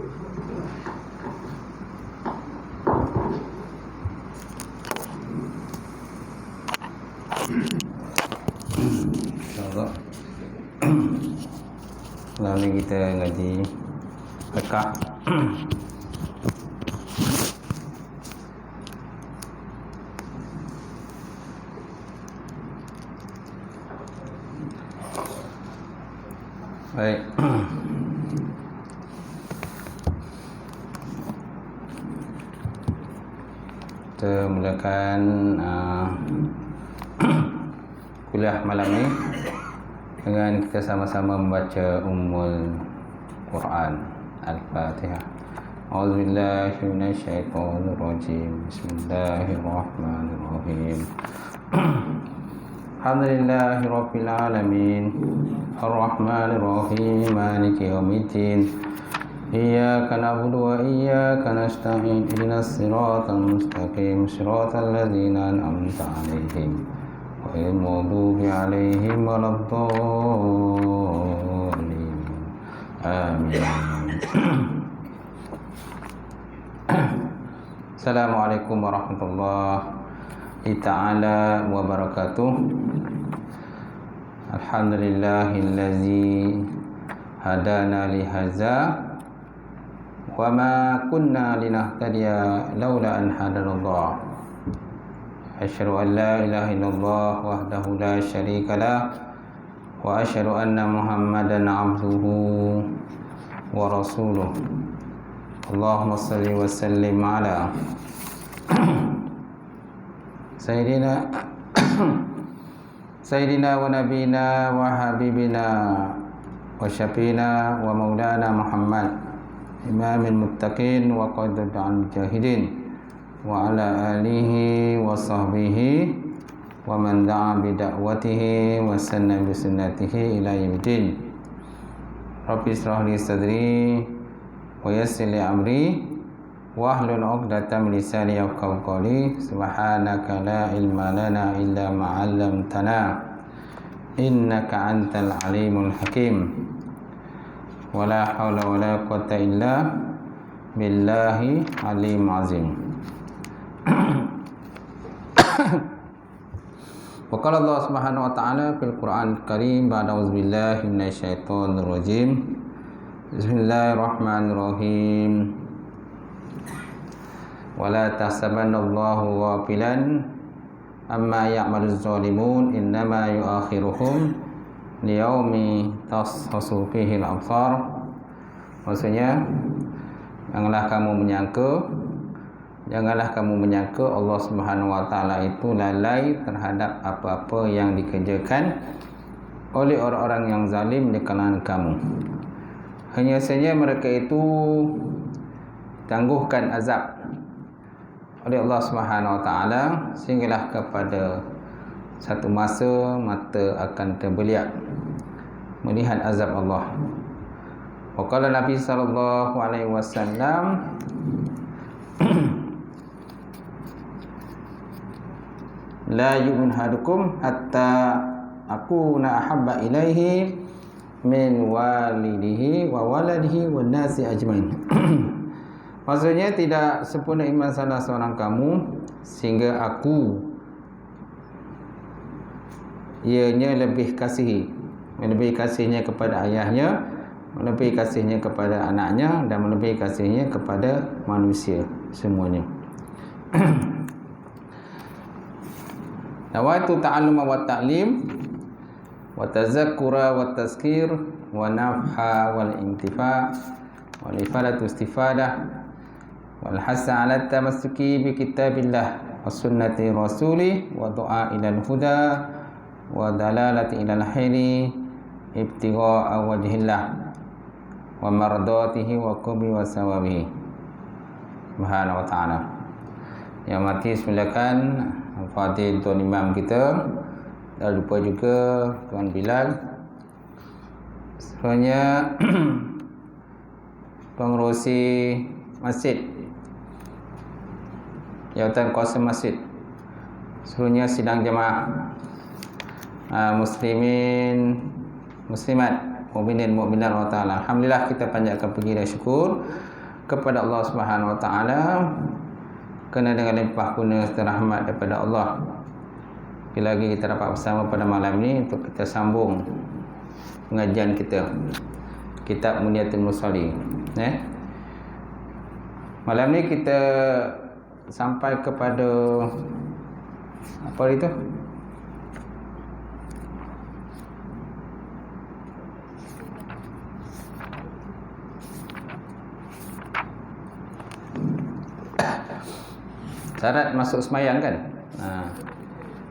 InsyaAllah malam ni kita ngaji fiqh. Baik. Kita mulakan kuliah malam ni dengan kita sama-sama membaca Ummul Quran Al-Fatihah. A'udzubillahi minasyaitonir rajim. Bismillahirrahmanirrahim. Alhamdulillahi rabbil alamin. Ar-Rahmanir Rahim. Maliki yaumiddin. Iyyaka na'budu wa iyyaka nasta'in. Ihdinas siratal mustaqim. Siratal ladzina an'amta 'alaihim ghairil maghdubi 'alaihim waladdallin. Amin. Assalamualaikum warahmatullahi ta'ala wabarakatuh. Alhamdulillahillazi hadana lihaza wa ma kunna linahtadiya laula an hadanallah. Asyhadu an la ilaha illallah wahdahu la syarika lah wa asyhadu anna Muhammadan abduhu wa rasuluh. Allahumma salli wa sallim ala Sayyidina wa nabina wa habibina wa syafiina wa maulana Muhammad imamil muttaqin wa qadud al-mujahidin wa ala alihi wa sahbihi wa man da'a bi da'watihi wa sanna bi sunnatihi ila yaumiddin. Rabbi israh li sadri wa yassir li amri wahlul 'uqdatam min lisani yafqahu qawli. Subhanaka la ilma lana illa ma 'allamtana innaka antal alimul hakim. Wala haula wala quwwata illa billahi alim azim. Wa qala Allah Subhanahu wa ta'ala fil Qur'an Karim ba'da auzubillahi minasyaitonir rajim. Bismillahirrahmanirrahim. Wala tahsabanallahu ghafilan amma ya'maluz zalimun innama yu'akhiruhum liyaumi tashkhasu fihi al-absar. Maksudnya janganlah kamu menyangka Allah Subhanahu wa taala itu lalai terhadap apa-apa yang dikerjakan oleh orang-orang yang zalim di kalangan kamu. Hanya saja mereka itu tangguhkan azab oleh Allah Subhanahu wa taala sehinggalah kepada satu masa mata akan terbeliak melihat azab Allah. Wa qala Nabi sallallahu alaihi wasallam la yu'min hadukum hatta akuna ahabba ilaihi min walidihi wa waladihi wan nasi ajmain. Maksudnya tidak sempurna iman salah seorang kamu sehingga aku ianya lebih kasihnya kepada ayahnya, melebihi kasihnya kepada anaknya, dan melebihi kasihnya kepada manusia semuanya. Nawaitu ta'alluma wa ta'lim wa tazakkura wa tazkir wa nafha wal intifa wal ifadatu istifadah wal hasa ala tamassuki bi kitabillah wa sunnati rasuli wa du'a ilal huda wa dalalati ilal khairi ibtigha'a wajhillah wa mardatihi wa qubi wa sawabihi subhanahu wa ta'ala. Yang mati silakan Al-Fatih Tuan Imam kita. Dan lupa juga Tuan Bilal sebenarnya pengerusi masjid, jawatan kuasa masjid, seluruhnya sidang jemaah muslimin muslimat, mukminin mukminat wa ta'ala. Alhamdulillah kita panjatkan puji dan syukur kepada Allah Subhanahu Wa Taala, kena dengan limpah guna serta rahmat daripada Allah. Lagi kita dapat bersama pada malam ini untuk kita sambung pengajian kita, Kitab Munyatul Musalli. Malam ni kita sampai kepada apa itu? Syarat masuk semayang kan?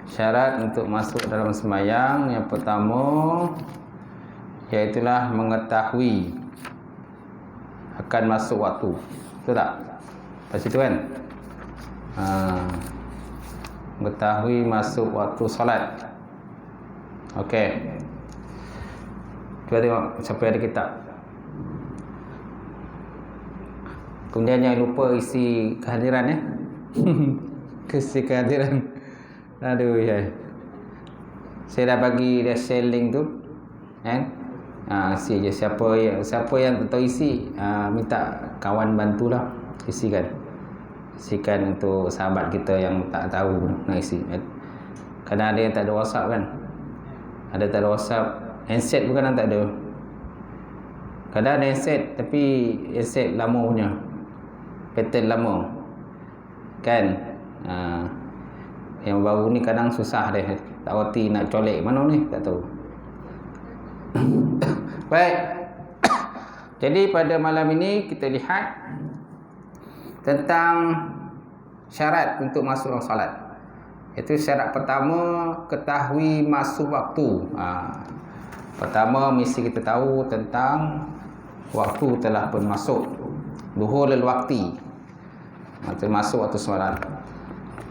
Syarat untuk masuk dalam semayang yang pertama iaitulah mengetahui akan masuk waktu. Betul tak? Kat situ kan? Mengetahui masuk waktu solat. Okey. Kita tengok siapa yang ada kitab. Kemudian jangan lupa isi kehadiran ya. Isi kehadiran. Aduh ya. Saya dah bagi dia share link tu. Isi je siapa yang tak tahu isi, minta kawan bantulah isikan. Isikan untuk sahabat kita yang tak tahu nak isi. Kadang ada yang tak ada WhatsApp kan. Ada tak ada WhatsApp, handset pun kadang tak ada. Kadang ada handset tapi handset lama punya. Pattern lama. Kan? Yang baru ni kadang susah dia. Tak reti nak colek mana ni, tak tahu. Baik. Jadi pada malam ini kita lihat tentang syarat untuk masuk dalam solat. Itu syarat pertama, ketahui masuk waktu. Pertama mesti kita tahu tentang waktu telah pun masuk. Duhulul waqti. Termasuk waktu solat.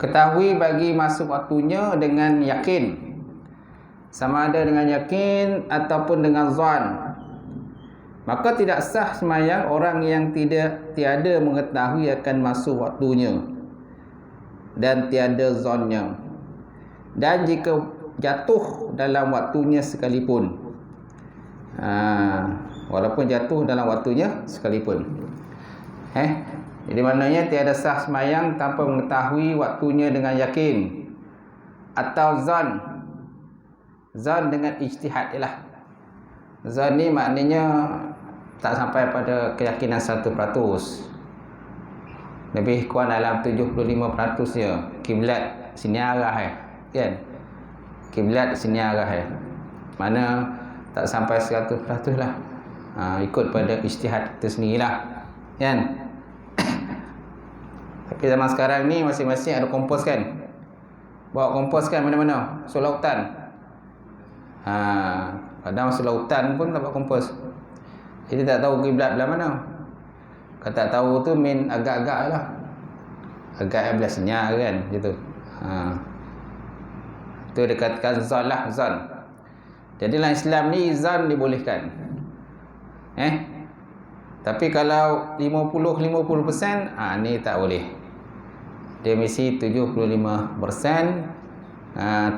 Ketahui bagi masuk waktunya dengan yakin. Sama ada dengan yakin ataupun dengan zon. Maka tidak sah sembahyang orang yang tiada mengetahui akan masuk waktunya dan tiada zonnya. Dan jika jatuh dalam waktunya sekalipun. Walaupun jatuh dalam waktunya sekalipun. Jadi maknanya tiada sah sembahyang tanpa mengetahui waktunya dengan yakin atau zon. Zon dengan ijtihad ialah. Zon ni maknanya tak sampai pada keyakinan 100%. Lebih kurang dalam 75% je. Kiblat sini arah kan? Kiblat sini arah Mana tak sampai 100% lah. Ikut pada ijtihad kita sendirilah. Kan? Tapi zaman sekarang ni masing-masing ada kompos kan. Bawa kompos kan mana-mana. Masuk lautan. Kadang masuk lautan pun tak bawa kompos. Jadi tak tahu kiblat belah mana. Kalau tak tahu tu main agak-agak lah. Agak belah senyar kan. Gitu. Itu dikatakan zon lah. Zon. Jadi dalam Islam ni zon dibolehkan. Tapi kalau 50% ni tak boleh. Dia mesti 75%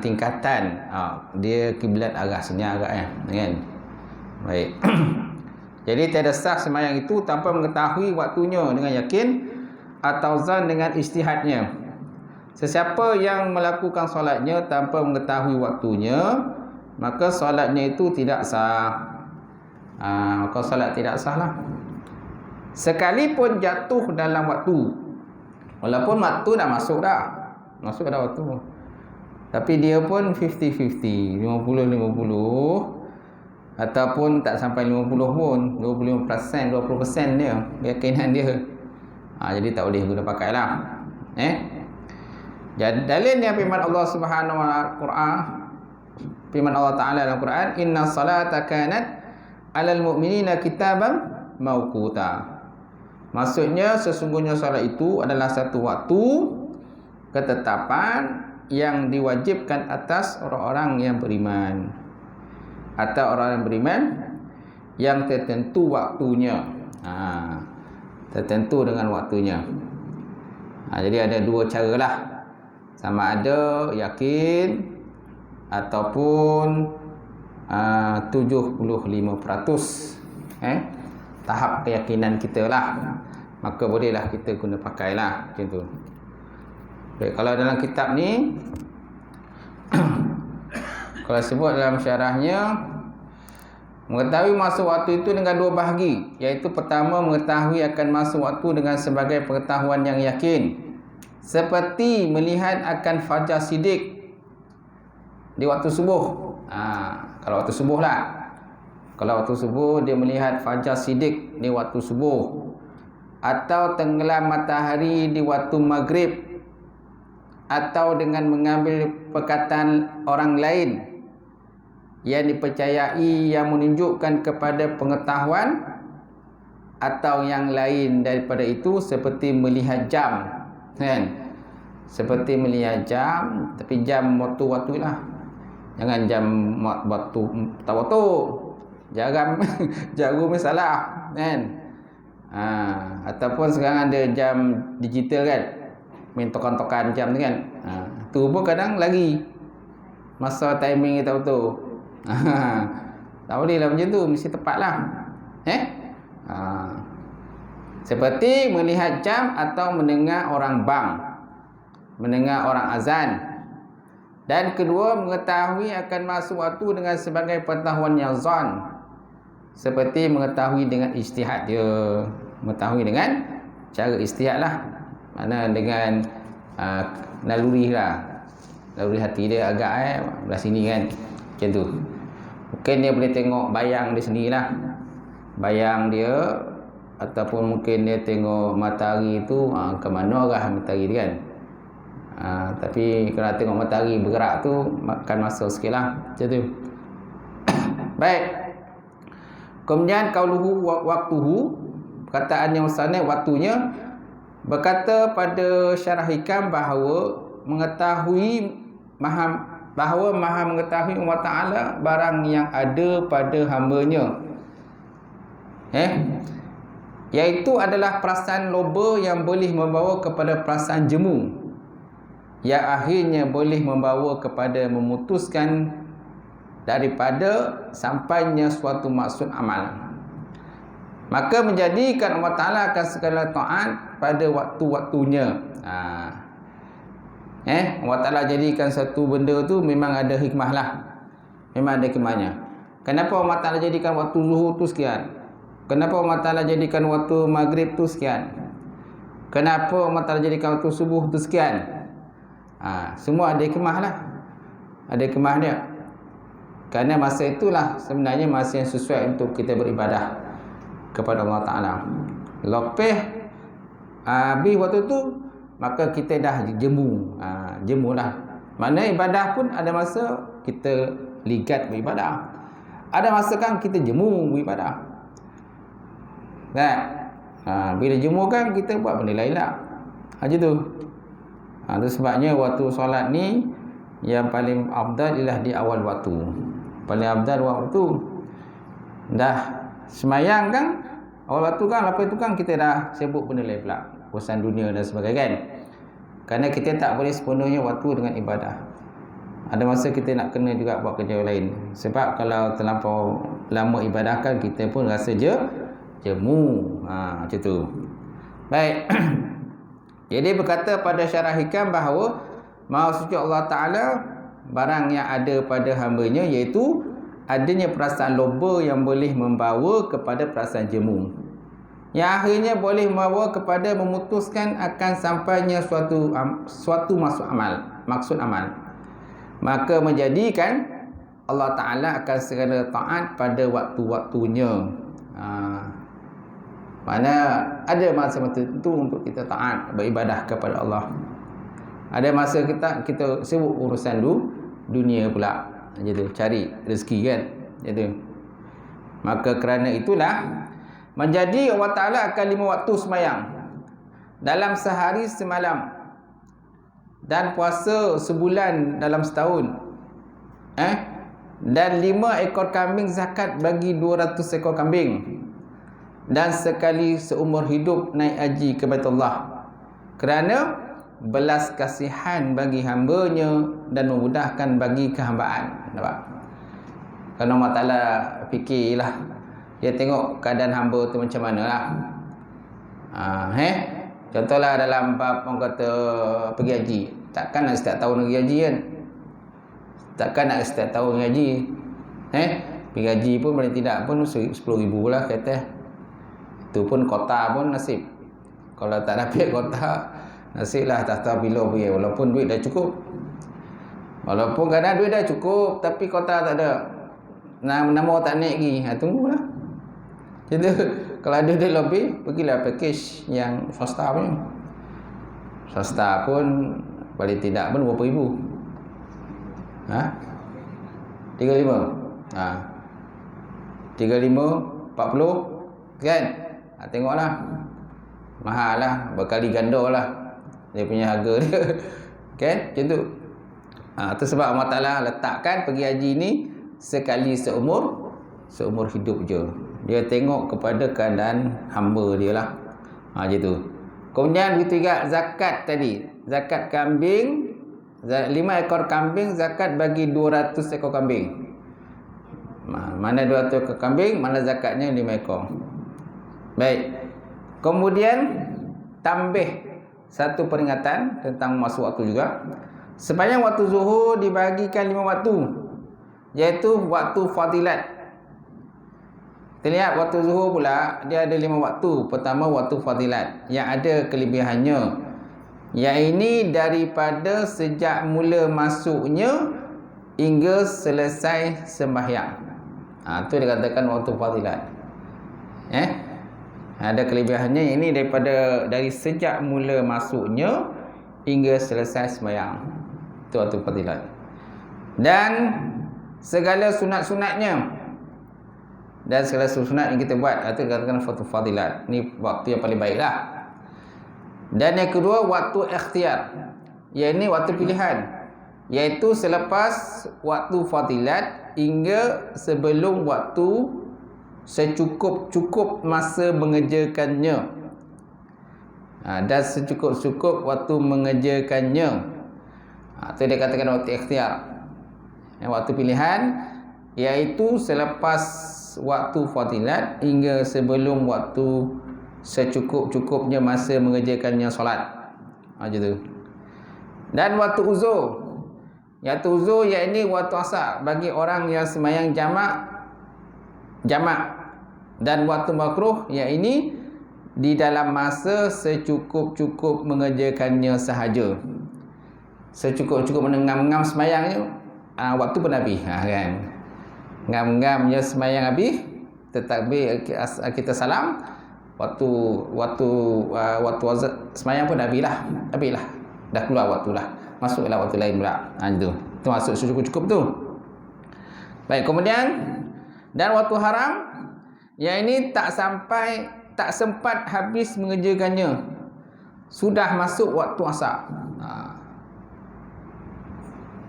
tingkatan. Dia kiblat arah sini agak kan. Baik. Jadi tiada sah sembahyang itu tanpa mengetahui waktunya dengan yakin atau zan dengan ijtihadnya. Sesiapa yang melakukan solatnya tanpa mengetahui waktunya, maka solatnya itu tidak sah. Maka solat tidak sah lah. Sekalipun jatuh dalam waktu. Walaupun waktu dah masuk dah. Masuk dah waktu. Tapi dia pun 50-50. 50-50. Ataupun tak sampai 50 pun. 25%, 20% dia. Keyakinan dia. Jadi tak boleh guna pakai lah. Dalil yang firman Allah Subhanahu wa Quran. Firman Allah Ta'ala dalam Quran. Inna salata kanat alal mu'minina kitaban mawquta. Maksudnya sesungguhnya solat itu adalah satu waktu ketetapan yang diwajibkan atas orang-orang yang beriman. Atau orang yang beriman yang tertentu waktunya. Tertentu dengan waktunya. Jadi ada dua cara lah. Sama ada yakin ataupun 75%. Tahap keyakinan kita lah. maka bolehlah kita guna pakailah macam tu. Baik, kalau dalam kitab ni kalau sebut dalam syarahnya, mengetahui masa waktu itu dengan dua bahagi, iaitu pertama mengetahui akan masa waktu dengan sebagai pengetahuan yang yakin, seperti melihat akan fajar sidik di waktu subuh. Kalau waktu subuh lah, kalau waktu subuh dia melihat fajar sidik di waktu subuh, atau tenggelam matahari di waktu maghrib, atau dengan mengambil perkataan orang lain yang dipercayai yang menunjukkan kepada pengetahuan, atau yang lain daripada itu, seperti melihat jam, kan? Seperti melihat jam, tapi jam waktu-waktu lah, jangan jam waktu tak waktu, jarum jarum salah, kan? Ataupun sekarang ada jam digital kan, main tokan-tokan jam tu kan, tu pun kadang lagi masa timing tak betul. Tak boleh lah macam tu, mesti tepat lah. Seperti melihat jam atau mendengar orang bang, mendengar orang azan. Dan kedua, mengetahui akan masa waktu dengan sebagai pengetahuan yang zon, seperti mengetahui dengan ijtihad dia, mengetahui dengan cara ijtihad lah, mana dengan naluri lah, naluri hati dia agak belah sini kan, macam tu. Mungkin dia boleh tengok bayang dia sendirilah, bayang dia, ataupun mungkin dia tengok matahari tu ke mana arah matahari dia kan. Tapi kalau tengok matahari bergerak tu makan masa sikit lah, macam tu. Baik. Kemudian qauluhu waktuhu, perkataan yang musannaf waktunya, berkata pada syarah hikam bahawa maha mengetahui Allah Ta'ala barang yang ada pada hamba-Nya, iaitu adalah perasaan loba yang boleh membawa kepada perasaan jemu, yang akhirnya boleh membawa kepada memutuskan daripada sampainya suatu maksud amal. Maka menjadikan Allah Ta'ala akan segala taat pada waktu-waktunya. Allah Ta'ala jadikan satu benda tu memang ada hikmah lah, memang ada hikmahnya. Kenapa Allah Ta'ala jadikan waktu zuhur tu sekian? Kenapa Allah Ta'ala jadikan waktu maghrib tu sekian? Kenapa Allah Ta'ala jadikan waktu subuh tu sekian? Semua ada hikmah lah, ada hikmah dia. Kerana masa itulah sebenarnya masa yang sesuai untuk kita beribadah kepada Allah Ta'ala. Lepas habis waktu tu, maka kita dah jemu, jemulah. Mana ibadah pun ada masa kita ligat beribadah, ada masa kan kita jemu beribadah. Bila jemu kan kita buat benda lain lah, macam tu. Itu sebabnya waktu solat ni yang paling afdal ialah di awal waktu. Paling afdal waktu dah semayang kan, awal waktu kan, lepas tu kan kita dah sibuk benda lain pula, urusan dunia dan sebagainya kan. Kerana kita tak boleh sepenuhnya waktu dengan ibadah. Ada masa kita nak kena juga buat kerja lain. Sebab kalau terlampau lama ibadah kan, kita pun rasa jemu. Macam tu. Baik. Jadi berkata pada syarah hikam bahawa Maha Suci Allah Ta'ala barang yang ada pada hamba-Nya, iaitu adanya perasaan loba yang boleh membawa kepada perasaan jemu, yang akhirnya boleh membawa kepada memutuskan akan sampainya suatu maksud amal. Maka menjadikan Allah Ta'ala akan segala taat pada waktu-waktunya. Mana ada masa tertentu untuk kita taat beribadah kepada Allah. Ada masa kita sibuk urusan dunia pula, jadi cari rezeki kan, jadi. Maka kerana itulah menjadi Allah Ta'ala akan 5 waktu semayang dalam sehari semalam, dan puasa sebulan dalam setahun, dan 5 ekor kambing zakat bagi 200 ekor kambing, dan sekali seumur hidup naik haji ke Baitullah, kerana belas kasihan bagi hamba-Nya dan memudahkan bagi kehambaan. Nampak? Kalau Allah Ta'ala fikirlah, dia tengok keadaan hamba tu macam mana lah. Contohlah dalam bab orang kata pergi haji. Takkan nak setiap tahun pergi haji kan? Takkan nak setiap tahun pergi haji. Pergi haji pun paling tidak pun 10,000 lah kata. Itu pun kota pun nasib. Kalau tak dapat kota, nasib lah tak tahu bila pergi. Walaupun duit dah cukup. Walaupun kadang duit dah cukup, tapi kota tak ada. Nama tak naik lagi. Tunggulah. Jadi kalau ada duit lebih, pergilah package yang swasta punya. Swasta pun paling tidak pun berapa ribu. 35. 35, 40 kan? Tengoklah. Mahal lah, berkali ganda lah dia punya harga dia. Kan? Macam tu. Itu sebab Allah Ta'ala letakkan pergi haji ni sekali seumur hidup je. Dia tengok kepada keadaan hamba dia lah. Macam tu. Kemudian begitu juga zakat tadi. Zakat kambing, 5 ekor kambing, zakat bagi 200 ekor kambing. Mana 200 ekor kambing, mana zakatnya 5 ekor. Baik. Kemudian tambah satu peringatan tentang masuk waktu juga. Sepanjang waktu zuhur dibahagikan 5 waktu, iaitu waktu fadilat. Kita lihat waktu zuhur pula, dia ada 5 waktu. Pertama, waktu fadilat yang ada kelebihannya, iaitu daripada sejak mula masuknya hingga selesai sembahyang. Itu dikatakan waktu fadilat. Ada kelebihannya, ini dari sejak mula masuknya hingga selesai sembahyang. Itu waktu fadilat. Dan segala sunat-sunatnya, dan segala sunat yang kita buat, itu dikatakan waktu fadilat. Ini waktu yang paling baik lah. Dan yang kedua, waktu ikhtiar, iaitu waktu pilihan, iaitu selepas waktu fadilat hingga sebelum waktu secukup-cukup masa mengerjakannya. Dan secukup-cukup waktu mengerjakannya. Itu dia katakan waktu ikhtiar. Waktu pilihan iaitu selepas waktu fadilat hingga sebelum waktu secukup-cukupnya masa mengerjakannya solat. Macam tu. Dan waktu uzur. Waktu uzur iaitu waktu asar bagi orang yang sembahyang jamak. Dan waktu makruh iaitu di dalam masa secukup-cukup mengerjakannya sahaja. Secukup-cukup mengam-ngam sembahyangnya, waktu pun habis, kan? Ngam-ngam je sembahyang habis, takbir kita salam, waktu sembahyang pun habislah. Dah keluar waktu lah. Masuklah waktu lain pula. Itu masuk secukup-cukup tu. Baik, kemudian dan waktu haram, yang ini tak sempat habis mengerjakannya, sudah masuk waktu asar.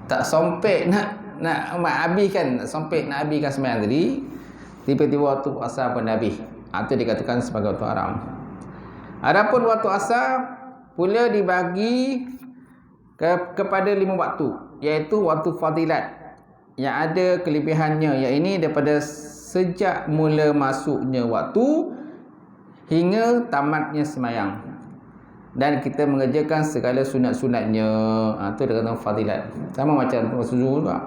Tak sampai nak habiskan sembahyang tadi, tiba-tiba waktu asar pun habis. Itu dikatakan sebagai waktu haram. Adapun waktu asar pula dibagi kepada 5 waktu, iaitu waktu fadilat yang ada kelebihannya, iaitu daripada sejak mula masuknya waktu hingga tamatnya sembahyang, dan kita mengerjakan segala sunat-sunatnya. Itu dikatakan fadilat. Sama macam waktu zuhur juga.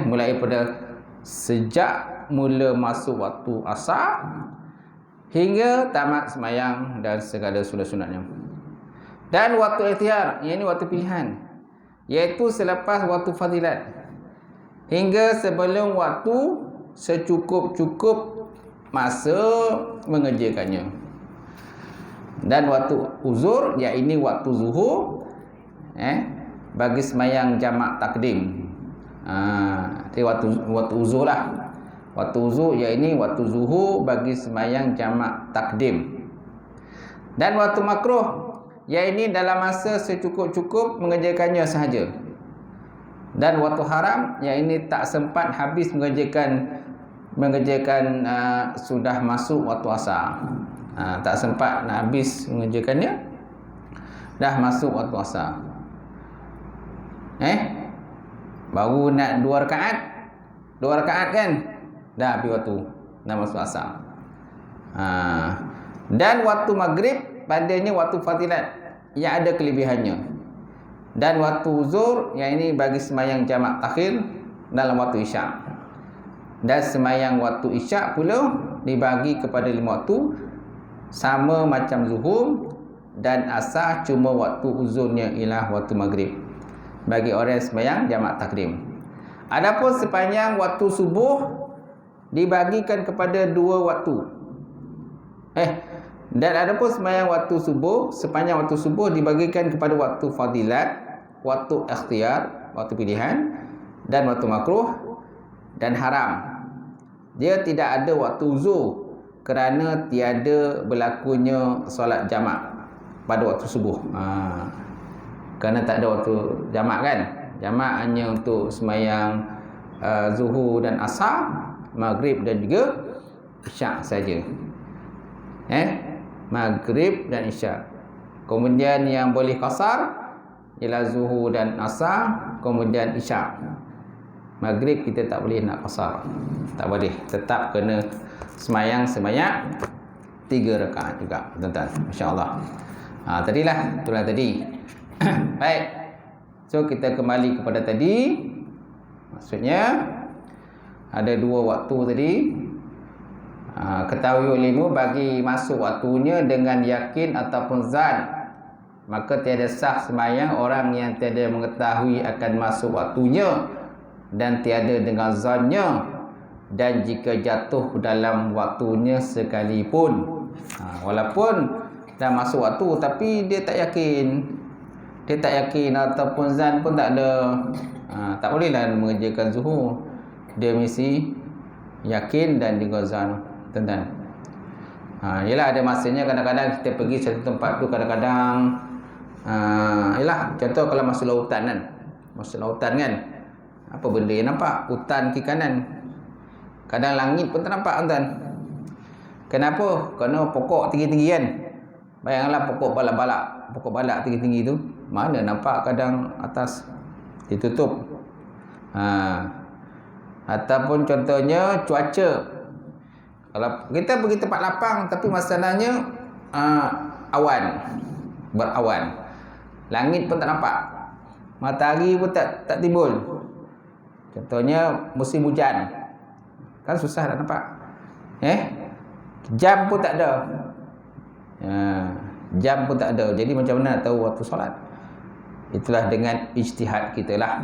Mulai pada sejak mula masuk waktu asar hingga tamat sembahyang dan segala sunat-sunatnya. Dan waktu ikhtiar, ini waktu pilihan, iaitu selepas waktu fadilat hingga sebelum waktu secukup-cukup masa mengerjakannya. Dan waktu uzur, iaitu waktu zuhur, bagi sembahyang jamak takdim. Jadi waktu uzur lah. Waktu uzur iaitu waktu zuhur bagi sembahyang jamak takdim. Dan waktu makruh iaitu dalam masa secukup-cukup mengerjakannya sahaja. Dan waktu haram iaitu tak sempat habis mengerjakan sudah masuk waktu asar. Tak sempat nak habis mengerjakannya, dah masuk waktu asar. Baru nak 2 rakaat kan, dah habis waktu, dah masuk asar. Dan waktu maghrib padanya waktu fadilat yang ada kelebihannya. Dan waktu zuhur yang ini bagi sembahyang jamak takhir dalam waktu isyak. Dan sembahyang waktu isyak pula dibagi kepada 5 waktu, sama macam zuhur dan asar, cuma waktu uzurnya ialah waktu maghrib bagi orang yang sembahyang jamak takdim. Adapun sepanjang waktu subuh dibagikan kepada 2 waktu. Dan adapun sembahyang waktu subuh, sepanjang waktu subuh dibagikan kepada waktu fadilat, waktu ikhtiyar, waktu pilihan, dan waktu makruh dan haram. Dia tidak ada waktu uzur kerana tiada berlakunya solat jamak pada waktu subuh. Kerana tak ada waktu jamak kan. Jamak hanya untuk sembahyang zuhur dan asar, maghrib dan juga isyak saja. Maghrib dan isyak. Kemudian yang boleh qasar ialah zuhur dan asar, kemudian isyak. Maghrib kita tak boleh nak qasar. Tak boleh. Tetap kena sembahyang sebanyak 3 rakaat juga, tuan-tuan. Masya-Allah. Tadilah, itulah tadi. Baik. So kita kembali kepada tadi. Maksudnya ada 2 waktu tadi. Ketahui ulimu bagi masuk waktunya dengan yakin ataupun zan, maka tiada sah sembahyang orang yang tiada mengetahui akan masuk waktunya dan tiada dengan zannya, dan jika jatuh dalam waktunya sekalipun. Walaupun dah masuk waktu tapi dia tak yakin. Dia tak yakin ataupun zan pun tak ada. Tak bolehlah mengerjakan zuhur. Dia mesti yakin dan juga zan, tuan-tuan. Yelah, ada masanya kadang-kadang kita pergi satu tempat tu, kadang-kadang yelah, contoh kalau masuk lautan kan. Masuk lautan kan, apa benda yang nampak? Hutan ke kanan. Kadang langit pun tak nampak, tuan-tuan. Kenapa? Kerana pokok tinggi-tinggi kan. Bayangkanlah pokok balak-balak. Pokok balak tinggi-tinggi tu, mana nampak kadang atas ditutup. Ataupun contohnya cuaca. Kalau kita pergi tempat lapang tapi masalahnya awan, berawan. Langit pun tak nampak. Matahari pun tak timbul. Contohnya musim hujan. Kan susah nak nampak. Jam pun tak ada. Jam pun tak ada. Jadi macam mana nak tahu waktu solat? Itulah dengan ijtihad kita lah.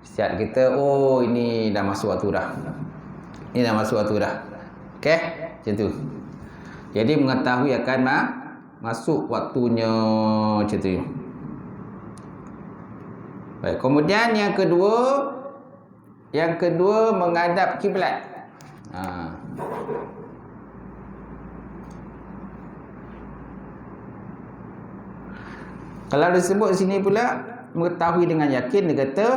Ijtihad kita, oh ini dah masuk waktu dah. Ini dah masuk waktu dah. Okey, macam tu. Jadi mengetahui akan masuk waktunya macam tu. Baik, kemudian yang kedua menghadap kiblat. Kalau disebut sini pula mengetahui dengan yakin, dia kata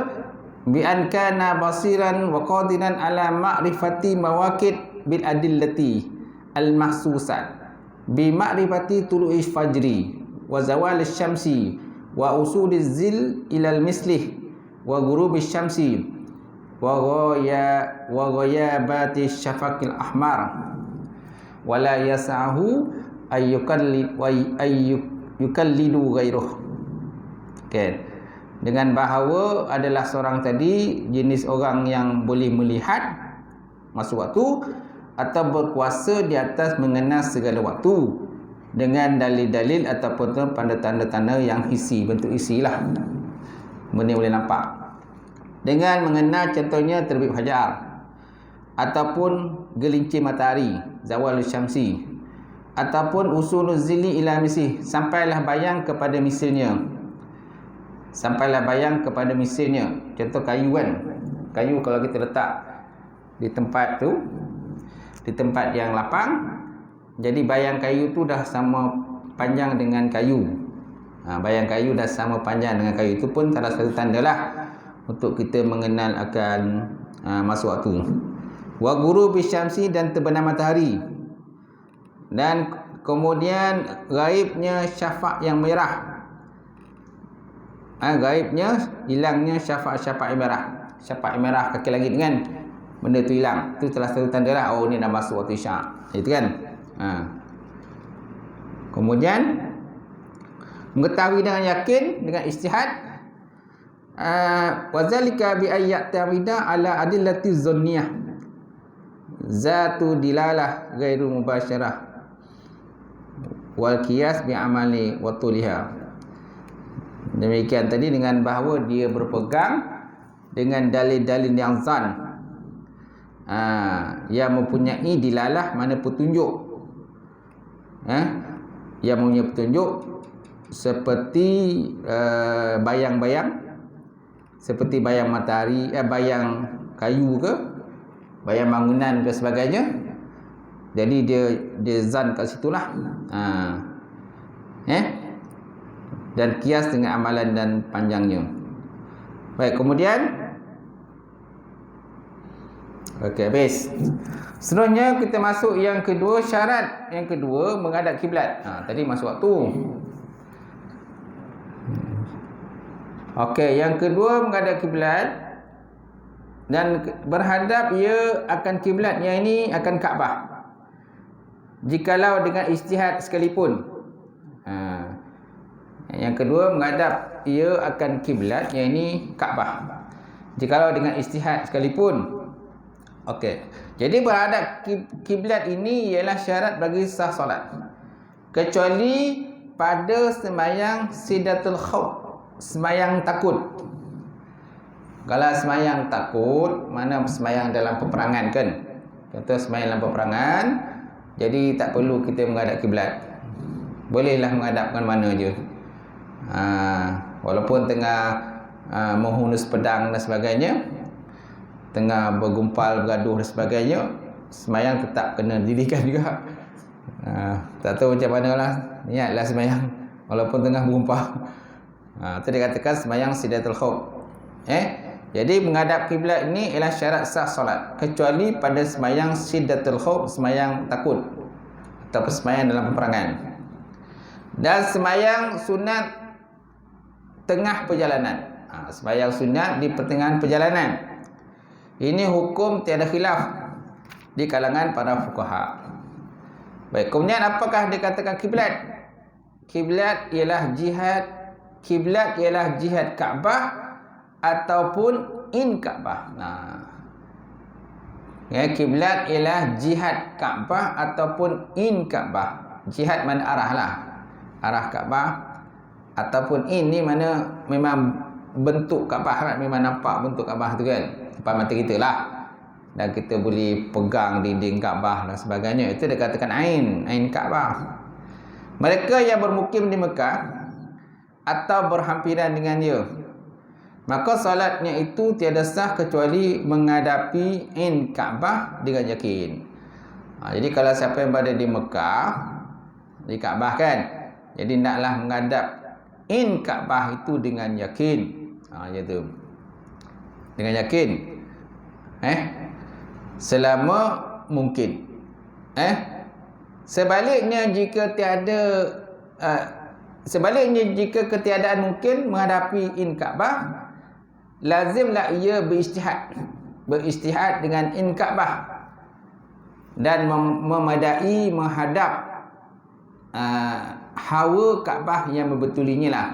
bi an kana basiran wa qadiran ala ma'rifati mawaqit bil adillati al mahsusat bi ma'rifati tulu'i fajri wa zawal syamsi wa usuliz zil ila al mislih wa ghurubi syamsi wa ghayabati syafaqil ahmar wa la yas'ahu yukallidu ghairuh. Okay. Dengan bahawa adalah seorang tadi jenis orang yang boleh melihat masuk waktu atau berkuasa di atas mengenal segala waktu dengan dalil-dalil ataupun tanda-tanda yang hissi, bentuk isi lah, benda boleh nampak, dengan mengenal contohnya terbit fajar ataupun gelincir matahari, zawal syamsi, ataupun usulul zili ila misih, sampailah bayang kepada misalnya. Sampailah bayang kepada misalnya. Contoh kayu kan. Kayu kalau kita letak di tempat tu, di tempat yang lapang, jadi bayang kayu tu dah sama panjang dengan kayu. Bayang kayu dah sama panjang dengan kayu. Itu pun salah satu tanda lah untuk kita mengenal akan masuk waktu. Wa ghurubi syamsi, dan terbenam matahari. Dan kemudian gaibnya syafaq yang merah. Gaibnya hilangnya syafaq merah. Syafaq merah kaki langit kan, benda tu hilang. Itu salah satu tanda lah, oh ni dah masuk waktu isyak. Itu kan. Kemudian mengetahui dengan yakin dengan ijtihad, wazalika bi ayat ta'wida ala adillati zanniyah zatu dilalah ghairu mubasyarah wal qiyas bi amali wa tuliha. Demikian tadi dengan bahawa dia berpegang dengan dalil-dalil yang zan, yang mempunyai dilalah, mana petunjuk, yang mempunyai petunjuk seperti bayang-bayang, seperti bayang matahari, bayang kayu ke, bayang bangunan ke sebagainya. Jadi dia zan kat situlah. Dan kias dengan amalan dan panjangnya. Baik, kemudian okey, habis. Seterusnya kita masuk yang kedua, syarat yang kedua menghadap kiblat. Tadi masuk waktu. Okey, yang kedua menghadap kiblat dan berhadap ia akan kiblat, yang ini akan Kaabah. Jikalau dengan ijtihad sekalipun. Yang kedua menghadap ia akan kiblat, yang ini Kaabah. Jikalau dengan ijtihad sekalipun. Okey. Jadi berhadap kiblat ini ialah syarat bagi sah solat. Kecuali pada sembahyang sidatul khauf, sembahyang takut. Kalau sembahyang takut, mana sembahyang dalam peperangan kan? Contoh sembahyang dalam peperangan, jadi tak perlu kita menghadap kiblat. Bolehlah menghadap ke mana je. Walaupun tengah menghunus pedang dan sebagainya, tengah bergumpal, bergaduh dan sebagainya, sembahyang tetap kena didirikan juga. Tak tahu macam mana lah, niatlah sembahyang walaupun tengah bergumpal. Itu dikatakan sembahyang sidatul khauf. Jadi menghadap kiblat ini ialah syarat sah solat, kecuali pada sembahyang sidatul khauf, sembahyang takut atau sembahyang dalam peperangan. Dan sembahyang sunat tengah perjalanan. Sembahyang sunat di pertengahan perjalanan, ini hukum tiada khilaf di kalangan para fuqaha. Baik, kemudian apakah dikatakan kiblat? Kiblat ialah jihad Kaabah ataupun in Kaabah. Kiblat ialah jihad Kaabah ataupun in Kaabah. Jihad mana arah lah, arah Kaabah, ataupun in ni mana memang bentuk Kaabah, memang nampak bentuk Kaabah tu kan, depan mata kita lah, dan kita boleh pegang dinding Kaabah dan sebagainya. Itu dikatakan ain Kaabah. Mereka yang bermukim di Mekah atau berhampiran dengan dia, maka solatnya itu tiada sah kecuali menghadapi in Kaabah dengan yakin. Jadi kalau siapa yang berada di Mekah, di Kaabah kan, jadi naklah menghadap in Kaabah itu dengan yakin. Gitu. Dengan yakin. Selama mungkin. Sebaliknya jika ketiadaan mungkin menghadapi in Kaabah, lazimlah ia berijtihad dengan in Kaabah dan memadai menghadap hawa Kaabah yang membetulinya lah.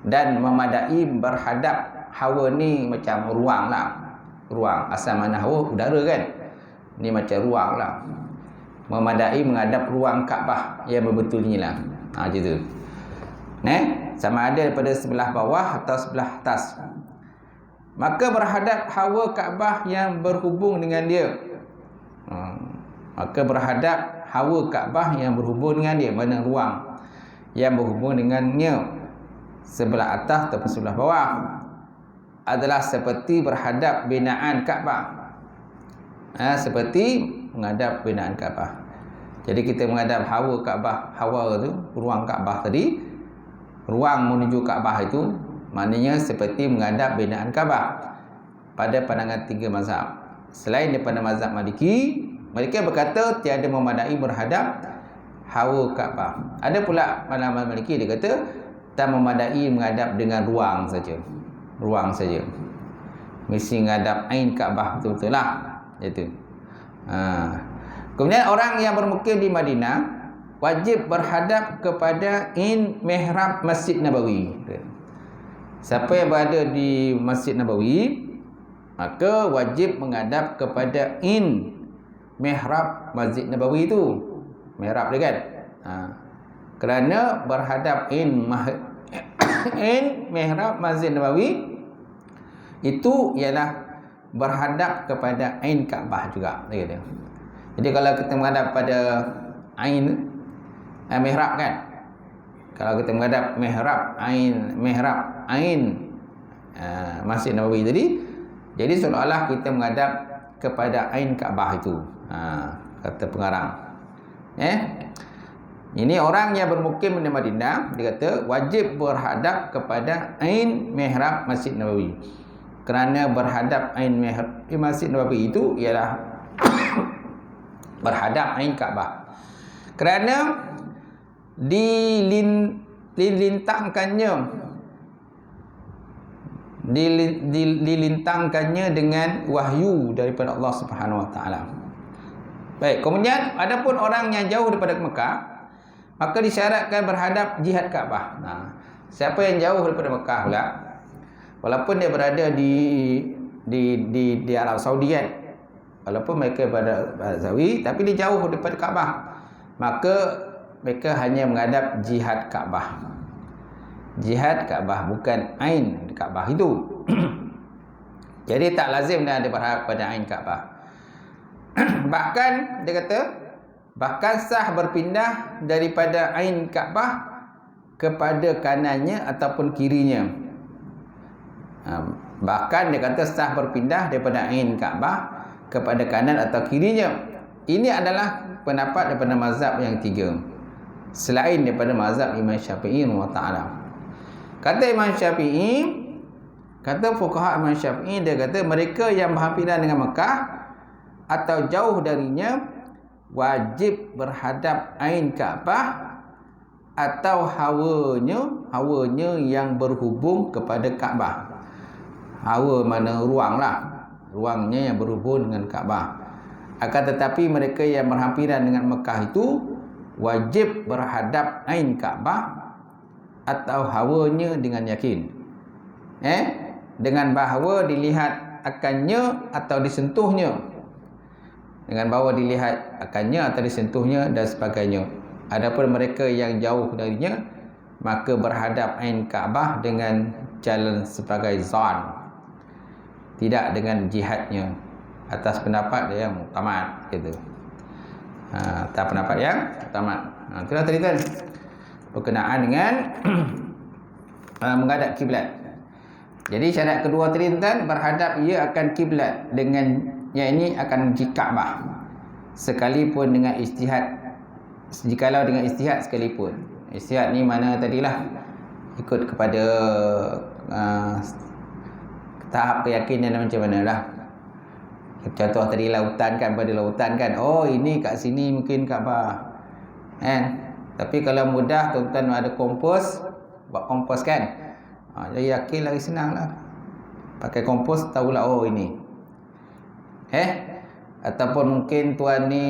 Dan memadai berhadap hawa ni macam ruang lah. Ruang, asal mana hawa? Udara kan? Ni macam ruang lah. Memadai menghadap ruang Kaabah yang membetulinya lah. Macam tu. Sama ada daripada sebelah bawah atau sebelah atas. Maka berhadap hawa Kaabah yang berhubung dengan dia. Maka berhadap hawa Kaabah yang berhubung dengan dia, mana ruang yang berhubung dengannya, sebelah atas ataupun sebelah bawah, adalah seperti berhadap binaan Kaabah. Seperti menghadap binaan Kaabah. Jadi kita menghadap hawa Kaabah, hawa tu ruang Kaabah tadi, ruang menuju Kaabah itu maknanya seperti menghadap binaan Kaabah pada pandangan tiga mazhab. Selain daripada mazhab Maliki, mereka berkata tiada memadai berhadap hawa Kaabah. Ada pula pandangan Maliki, dia kata tak memadai menghadap dengan ruang saja. Ruang saja. Mesti menghadap ain Kaabah betul-betul lah. Itu. Kemudian orang yang bermukim di Madinah wajib berhadap kepada mihrab Masjid Nabawi. Siapa yang berada di Masjid Nabawi, maka wajib menghadap kepada mihrab Masjid Nabawi itu. Mihrab dia kan. Kerana berhadap mihrab Masjid Nabawi itu ialah berhadap kepada Kaabah juga. Jadi kalau kita menghadap pada mihrab kan, kalau kita menghadap mihrab Masjid Nabawi tadi, jadi seolah-olah kita menghadap kepada Kaabah itu. Kata pengarang. Ini orang yang bermukim di Madinah, dia kata wajib berhadap kepada mihrab Masjid Nabawi. Kerana berhadap mihrab Masjid Nabawi itu ialah berhadap Kaabah. Kerana dilintangkannya dengan wahyu daripada Allah Subhanahu Wa Taala. Baik, kemudian adapun orang yang jauh daripada Mekah, maka disyaratkan berhadap jihad Kaabah. Siapa yang jauh daripada Mekah pula, walaupun dia berada di Arab Saudi kan, walaupun mereka berada di Arab Saudi, tapi dia jauh daripada Kaabah, maka mereka hanya menghadap jihad Kaabah. Jihad Kaabah, bukan Kaabah itu. Jadi tak lazim dia berhadap pada Kaabah. Bahkan dia kata, bahkan sah berpindah daripada Kaabah kepada kanannya ataupun kirinya. Bahkan dia kata sah berpindah daripada Kaabah kepada kanan atau kirinya. Ini adalah pendapat daripada mazhab yang tiga, selain daripada mazhab Imam Syafi'i rahimahullah. Kata Imam Syafi'i, kata fuqaha Imam Syafi'i, dia kata mereka yang berhampiran dengan Mekah atau jauh darinya wajib berhadap Kaabah atau hawanya yang berhubung kepada Kaabah. Hawa mana ruang lah, ruangnya yang berhubung dengan Kaabah. Akan tetapi mereka yang berhampiran dengan Mekah itu wajib berhadap Kaabah atau hawanya dengan yakin. Dengan bahawa dilihat akannya atau disentuhnya. Dengan bahawa dilihat akannya atau disentuhnya dan sebagainya. Adapun mereka yang jauh darinya, maka berhadap Kaabah dengan jalan sebagai zon, tidak dengan jihadnya, atas pendapat yang muktamad gitu. Atas pendapat yang muktamad. Itulah tadi kan berkenaan dengan menghadap kiblat. Jadi syarat kedua tadi kan berhadap ia akan kiblat, dengan yang ini akan di Kaabah sekalipun dengan ijtihad, jikalau dengan ijtihad sekalipun. Ijtihad ni mana tadilah ikut kepada tahap keyakinan macam mana lah. Contoh tadi lautan kan, pada lautan kan, oh ini kat sini mungkin Kaabah tapi kalau mudah tuan-tuan ada kompos, buat kompos kan, jadi yakin lagi senang lah, pakai kompos tahulah oh ini. Ataupun mungkin tuan ni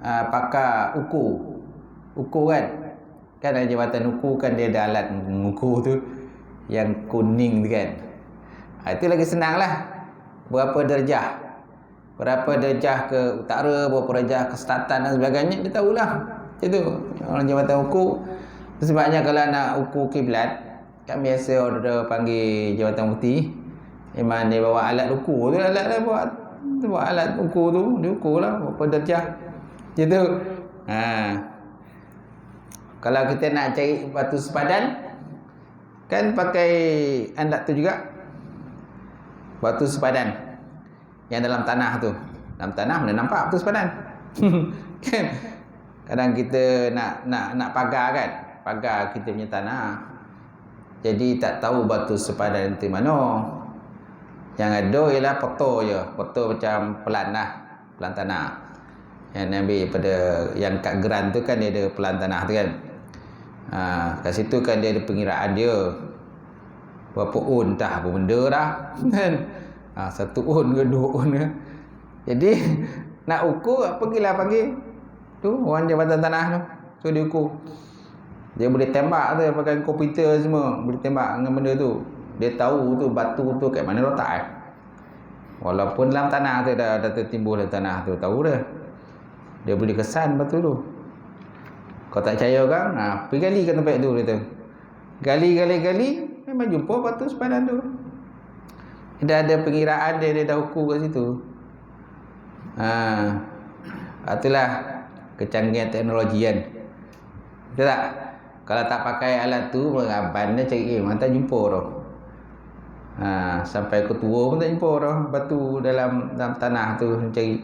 pakai uku kan ada jabatan uku kan, dia ada alat uku tu yang kuning tu kan. Itu lagi senang lah. Berapa derajah ke utara, berapa derajah ke selatan dan sebagainya, dia tahulah. Itu orang jabatan uku. Sebabnya kalau nak uku kiblat, kan biasa orang panggil jabatan mufti, memang dia bawa alat uku tu, alat dia bawa alat uku tu, dia uku lah berapa derajah. Gitu. Kalau kita nak cari batu sepadan, kan pakai alat tu juga. Batu sepadan yang dalam tanah tu, dalam tanah mana nampak batu sepadan. Kan kadang kita nak pagar kan, pagar kita punya tanah, jadi tak tahu batu sepadan itu mana. Yang ada ialah poto je, poto macam pelan tanah yang ambil pada yang kat geran tu kan, dia ada pelan tanah tu kan. Kat situ kan dia ada pengiraan dia berapa un dah, apa benda dah kan. 1 un ke 2 un ke. Jadi Nak ukur, pergilah panggil tu orang Jabatan Tanah tu. So dia ukur. Dia boleh tembak tu pakai komputer semua, boleh tembak dengan benda tu. Dia tahu tu batu tu kat mana letak Walaupun dalam tanah tu dah tertimbul dalam tanah tu, tahu dah. Dia boleh kesan batu tu. Kau tak percaya kan? Pergi gali ke tempat tu dia tu. Gali, memang jumpa batu sepadan tu. Dah ada pengiraan dia dah ukur kat situ. Itulah kecanggihan teknologi kan. Betul tak? Kalau tak pakai alat tu, mengaban dia cari mana tak jumpa dah. Sampai ke tua pun tak jumpa dah batu dalam tanah tu cari.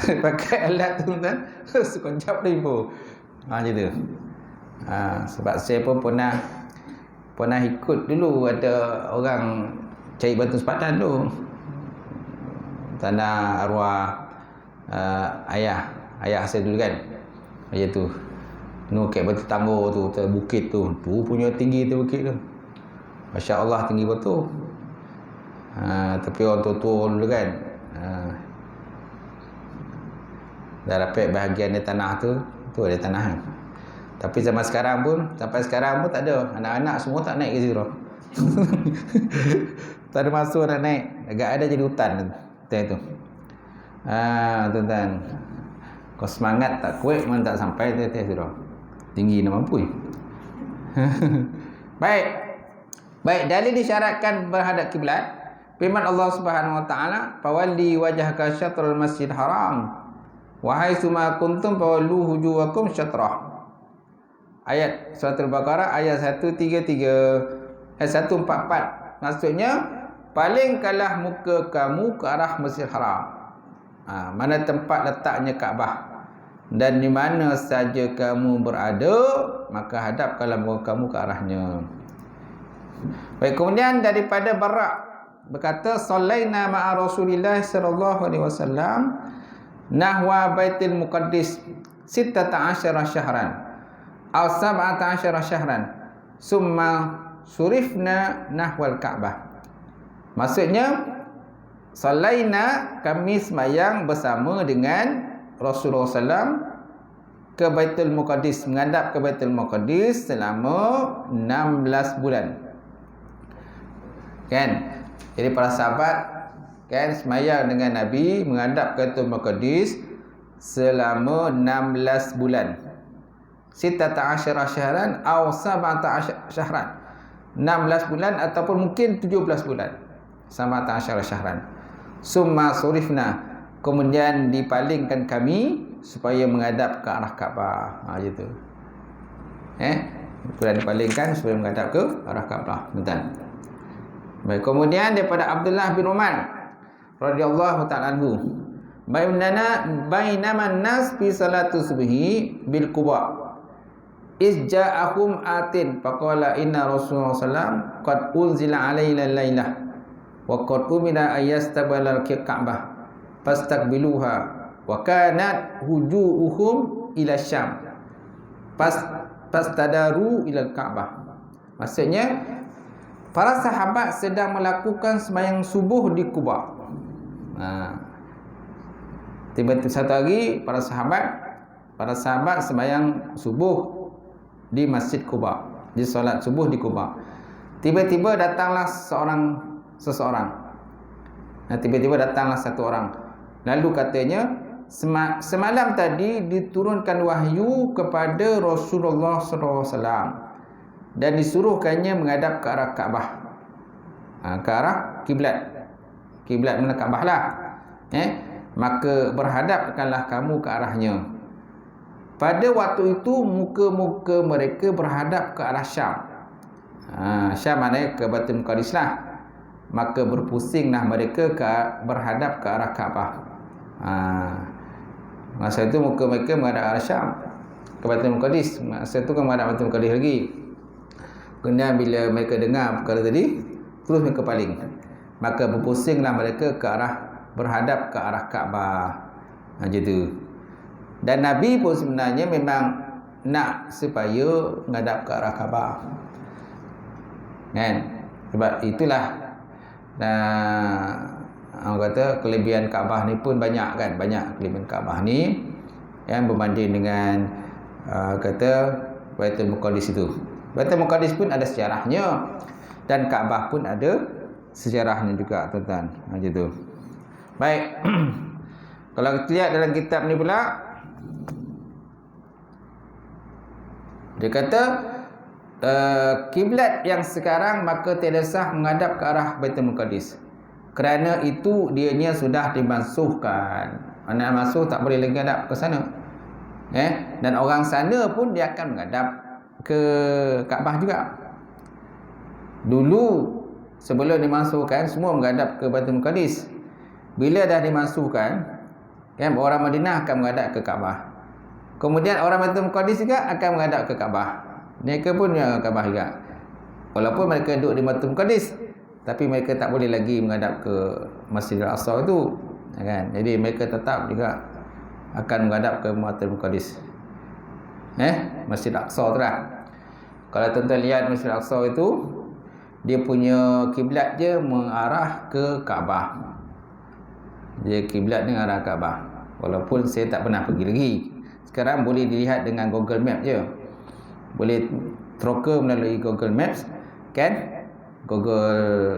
Pakai alat tu kan, sekejap dah jumpa. Macam tu. Sebab saya pun pernah ikut dulu ada orang cari batu sepadan tu. Tanah arwah ayah saya dulu kan. Macam tu. Nukit batu tangguh tu, bukit tu. Tu punya tinggi tu bukit tu. Masya Allah tinggi betul. Tapi orang tua-tua dulu kan. Dah dapat bahagian dia tanah tu ada tanah kan. Tapi zaman sekarang pun, sampai sekarang pun tak ada. Anak-anak semua tak naik ke situ. Tak ada masa nak naik. Agak ada jadi hutan tu. Tuan-tuan. Kau semangat tak kuat, mana tak sampai tu situ. Tinggi nak mampu. Baik, dalil disyaratkan berhadap kiblat. Firman Allah Subhanahu wa taala, "Fawalli wajhaka syatrul masjidil haram. Wahai suma kuntum fawallu wujuhakum syatrah." Ayat surah Al-Baqarah ayat 133 144. Maksudnya palingkanlah muka kamu ke arah Masjidil Haram. Mana tempat letaknya Kaabah. Dan di mana saja kamu berada, maka hadapkanlah muka kamu ke arahnya. Baik, kemudian daripada Barak berkata, "Sallaina ma'a Rasulillah sallallahu alaihi wasallam nahwa Baitul Muqaddis 16 syahran aw 17 syahran summa surifna nahwal Ka'bah." Maksudnya sallaina, kami sembahyang bersama dengan Rasulullah SAW ke Baitul Muqaddis, menghadap ke Baitul Muqaddis selama 16 bulan. Kan? Jadi para sahabat kan sembahyang dengan Nabi menghadap ke Baitul Muqaddis selama 16 bulan. 16 syahran atau 17 syahran. 16 bulan ataupun mungkin 17 bulan. 17 syahran. Summa surifna, kemudian dipalingkan kami supaya menghadap ke arah Kaabah. Gitu. Sudah dipalingkan supaya menghadap ke arah Kaabah. Betul. Baik, kemudian daripada Abdullah bin Umar radhiyallahu ta'ala anhu, bainama an-nas fi salatu subhi bil Quba izja'ahum atin faqala inna Rasulullah sallam qad unzila alaina lailah wa qad umira ayastabala al-Ka'bah fastaqbiluha wa kanat hujuhum ila Syam fastadaru ila al-Ka'bah. Maksudnya para sahabat sedang melakukan sembahyang subuh di Quba. Tiba-tiba satu hari para sahabat sembahyang subuh di Masjid Quba, di solat subuh di Quba. Tiba-tiba datanglah seseorang. Tiba-tiba datanglah satu orang. Lalu katanya, semalam tadi diturunkan wahyu kepada Rasulullah SAW dan disuruhkannya menghadap ke arah Kaabah, ke arah kiblat mana Kaabah lah. Maka berhadapkanlah kamu ke arahnya. Pada waktu itu muka-muka mereka berhadap ke arah Syam. Syam mana ke Baitul Muqaddis lah. Maka berpusinglah mereka berhadap ke arah Kaabah. Masa itu muka mereka menghadap arah Syam, ke Baitul Muqaddis. Masa itu kan menghadap Baitul Muqaddis lagi. Kemudian bila mereka dengar perkara tadi, terus mereka paling. Maka berpusinglah mereka berhadap ke arah Kaabah. Macam tu. Dan Nabi pun sebenarnya memang nak supaya menghadap ke arah Kaabah. Kan? Sebab itulah Orang kata kelebihan Kaabah ni pun banyak kan, banyak kelebihan Kaabah ni yang berbanding dengan kata Baitul Muqaddis itu. Baitul Muqaddis pun ada sejarahnya dan Kaabah pun ada sejarahnya juga, tuan-tuan. Macam tu. Baik. Kalau kita lihat dalam kitab ni pula, dia kata kiblat yang sekarang maka tiada sah menghadap ke arah Baitul Muqaddis. Kerana itu dianya sudah dimansuhkan. Anak mansuh tak boleh lagi hadap ke sana. Dan orang sana pun dia akan menghadap ke Kaabah juga. Dulu sebelum dimansuhkan semua menghadap ke Baitul Muqaddis. Bila dah dimansuhkan, kan, orang Madinah akan menghadap ke Kaabah. Kemudian orang Baitul Muqaddis juga akan menghadap ke Kaabah. Mereka pun Kaabah juga. Walaupun mereka duduk di Baitul Muqaddis, tapi mereka tak boleh lagi menghadap ke Masjidil Aqsa itu, kan? Jadi mereka tetap juga akan menghadap ke Baitul Muqaddis. Masjid Aqsa tu lah. Kalau tuan-tuan lihat Masjid Aqsa itu, dia punya kiblat dia mengarah ke Kaabah. Dia kiblat dia mengarah ke Kaabah. Walaupun saya tak pernah pergi lagi. Sekarang boleh dilihat dengan Google Maps je. Boleh troka melalui Google Maps, kan? Google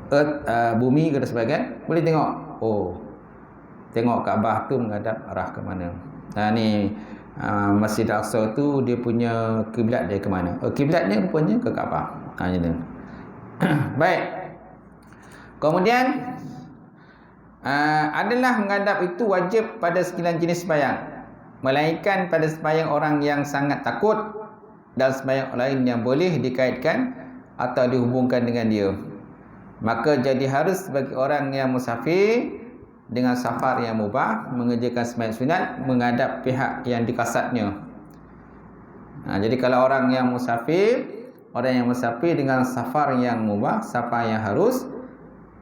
Earth, bumi ke sebagainya, boleh tengok. Tengok Kaabah tu menghadap arah ke mana. Ni Masjid Aqsa tu dia punya kiblat dia ke mana? Kiblatnya rupanya ke Kaabah. Macam tu. Baik. Kemudian adalah menghadap itu wajib pada sekalian jenis sembahyang, melainkan pada sembahyang orang yang sangat takut dan sembahyang lain yang boleh dikaitkan atau dihubungkan dengan dia. Maka jadi harus bagi orang yang musafir dengan safar yang mubah mengerjakan sembahyang sunat menghadap pihak yang dikasatnya. Jadi kalau orang yang musafir dengan safar yang mubah, safar yang harus,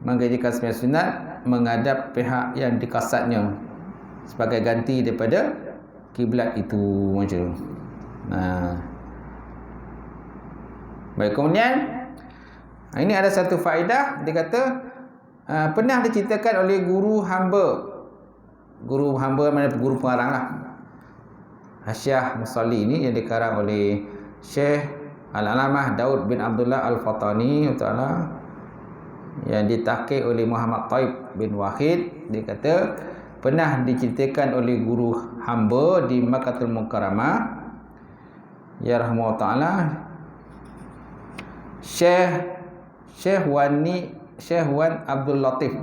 mengerjakan sembahyang sunat menghadap pihak yang dikasatnya sebagai ganti daripada kiblat itu, macam tu. Baik, kemudian ini ada satu faedah. Dia kata pernah diceritakan oleh guru hamba mana, guru pengarang lah, Hasyiah Musalli ini, yang dikarang oleh Syekh Al-Alamah Daud bin Abdullah Al-Fatani Ta'ala, yang ditahqiq oleh Muhammad Taib bin Wahid. Dia kata pernah diceritakan oleh guru hamba di Makkahul Mukarramah, ya rahimahullah ta'ala, Syekh Wan Abdul Latif,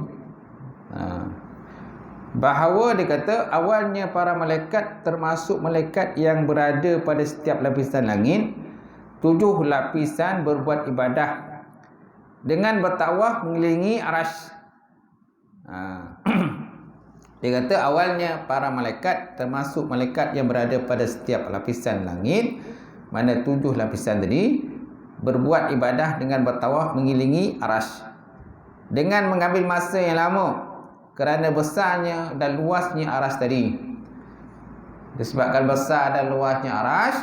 bahawa dia kata awalnya para malaikat, termasuk malaikat yang berada pada setiap lapisan langit, 7 lapisan berbuat ibadah dengan bertawaf mengelilingi arasy. Dia kata awalnya para malaikat, termasuk malaikat yang berada pada setiap lapisan langit, mana 7 lapisan tadi, berbuat ibadah dengan bertawaf mengelilingi arasy dengan mengambil masa yang lama kerana besarnya dan luasnya arasy tadi. Disebabkan besar dan luasnya arasy,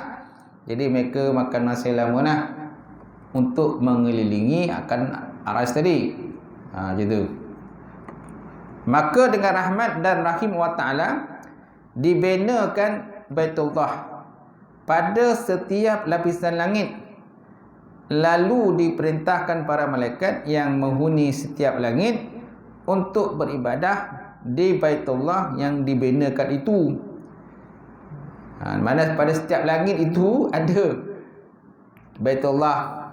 jadi mereka makan masa yang lama lah untuk mengelilingi akan arasy tadi. Gitu. Maka dengan rahmat dan rahim Allah Ta'ala dibinakan Baitullah pada setiap lapisan langit. Lalu diperintahkan para malaikat yang menghuni setiap langit untuk beribadah di Baitullah yang dibinakan itu. Mana pada setiap langit itu ada Baitullah,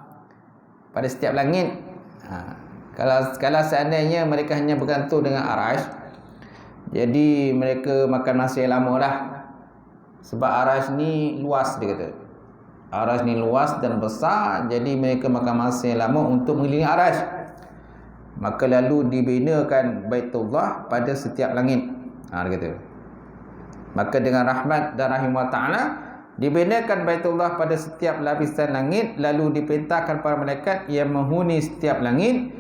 pada setiap langit. Kalau seandainya mereka hanya bergantung dengan arasy, jadi mereka makan masa yang lama lah. Sebab arasy ni luas, dia kata. Arasy ni luas dan besar, jadi mereka makan masa yang lama untuk mengelilingi arasy. Maka lalu dibinakan Baitullah pada setiap langit. Dia kata. Maka dengan rahmat dan rahim Allah Ta'ala dibinakan Baitullah pada setiap lapisan langit, lalu diperintahkan para malaikat yang menghuni setiap langit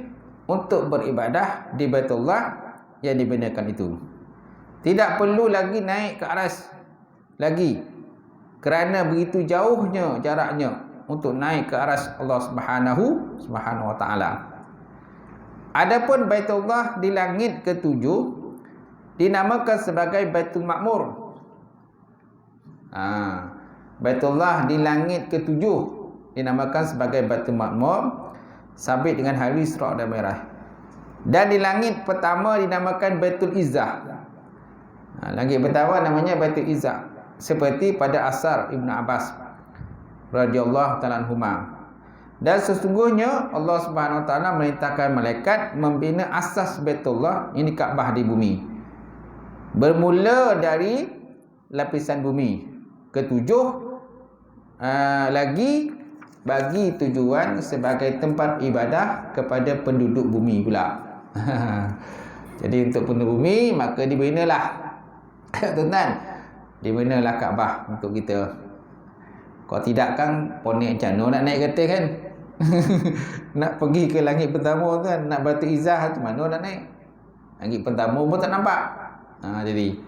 untuk beribadah di Baitullah yang dibinakan itu. Tidak perlu lagi naik ke arasy lagi, kerana begitu jauhnya jaraknya untuk naik ke arasy Allah Subhanahu wa Ta'ala. Adapun Baitullah di langit ketujuh dinamakan sebagai Baitul Ma'mur. Baitullah di langit ketujuh dinamakan sebagai Baitul Ma'mur, sabit dengan hari Isra' dan Mi'raj. Dan di langit pertama dinamakan Baitul Izzah. Langit pertama namanya Baitul Izzah, seperti pada asar Ibn Abbas radhiyallahu ta'ala anhuma. Dan sesungguhnya Allah Subhanahu wa taala merintahkan malaikat membina asas Baitullah, ini Kaabah di bumi, bermula dari lapisan bumi ketujuh, lagi bagi tujuan sebagai tempat ibadah kepada penduduk bumi pula. Jadi untuk penduduk bumi maka dibinalah tuan-tuan, dibinalah Kaabah untuk kita. Kalau tidak kan ponik macam nak naik kereta kan. Nak pergi ke langit pertama kan, nak Baitul Izzah tu mana nak naik? Langit pertama pun tak nampak. Jadi